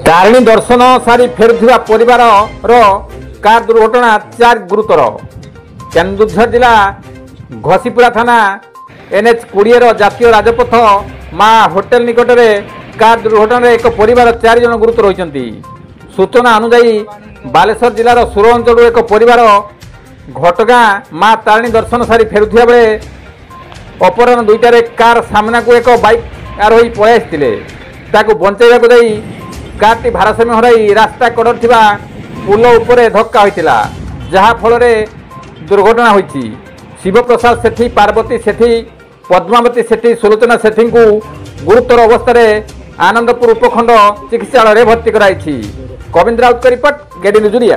तारिणी दर्शन सारी फेरुवा परिवार कार दुर्घटना 4 गुरुतर। केन्दुझर जिला घसीपुरा थाना NH 20 जातीय राजपथ माँ होटेल निकट में कार दुर्घटना एक परिवार 4 जन गुरुतर होती। सूचना अनुजाई बालेश्वर जिलार सुर अंचल एक परिवार घटगाँ माँ तारिणी दर्शन सारी फेरुवा बेले अपराह 2टार कार सामना को एक बाइक आरोही पलि बचाइवा कारटी भारसाम्य हराई रास्ता कड़र थिबा पुल उपरे धक्का होइतिला, जहा फल दुर्घटना होइछि। शिवप्रसाद सेठी, पार्वती सेठी, पद्मावती सेठी, सुलोचना सेठी को गुरुतर अवस्था आनंदपुर उपखंड चिकित्सालय भर्ती कराई। कविंद्र राउत का रिपोर्ट, गेडी न्यूज।